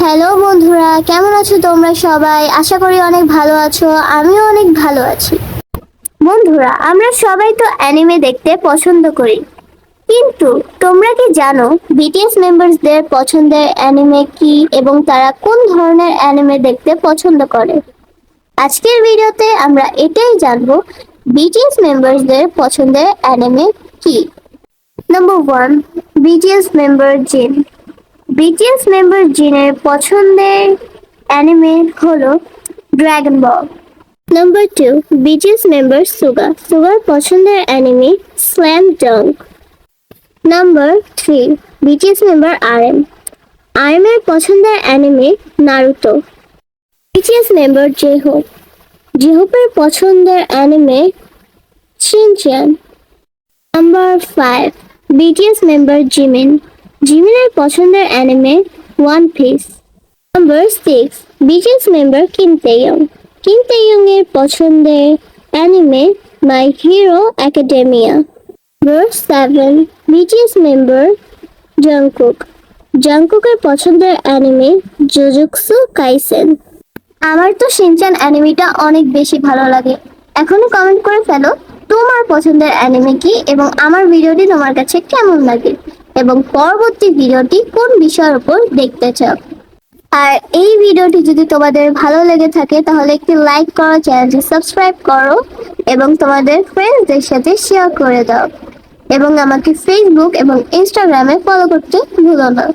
Hello বন্ধুরা, কেমন আছো তোমরা সবাই? আশা করি অনেক ভালো আছো। আমিও অনেক ভালো আছি। বন্ধুরা, আমরা সবাই তো অ্যানিমে দেখতে পছন্দ করি, কিন্তু তোমরা কি জানো বিটিএস মেম্বারসদের পছন্দের অ্যানিমে কি এবং তারা কোন ধরনের অ্যানিমে দেখতে পছন্দ করে? আজকের ভিডিওতে আমরা এটাই জানবো, বিটিএস মেম্বারসদের পছন্দের অ্যানিমে কি। Number 1, BTS member Jin. BTS member জিনের পছন্দের অ্যানিমে হলো Dragon Ball. Number 2, BTS member Suga. সুগার পছন্দের anime Slam Dunk. Number 3, BTS member RM. আরএমের পছন্দের anime Naruto. BTS member J Hope. জেহোপের পছন্দের anime Shinchan. Number 5, BTS member Jimin. জিমিনের পছন্দের anime One Piece. Number 6, BTS member Kim Taehyung. Kim Taehyung এর পছন্দের anime My Hero Academia. Number 7, BTS member Jungkook. জাংকুকের পছন্দের অ্যানিমে জুজুৎসু কাইসেন। আমার তো শিনচান অ্যানিমেটা অনেক বেশি ভালো লাগে। এখনই কমেন্ট করে ফেলো তোমার পছন্দের অ্যানিমে কি এবং আমার ভিডিওটি তোমার কাছে কেমন লাগে এবং পরবর্তী ভিডিওটি কোন বিষয়ের উপর দেখতে চাও। আর এই ভিডিওটি যদি তোমাদের ভালো লেগে থাকে তাহলে একটি লাইক করো, চ্যানেলটি সাবস্ক্রাইব করো এবং তোমাদের ফ্রেন্ডসদের সাথে শেয়ার করে দাও এবং আমাকে ফেসবুক এবং ইনস্টাগ্রামে ফলো করতে ভুলো না।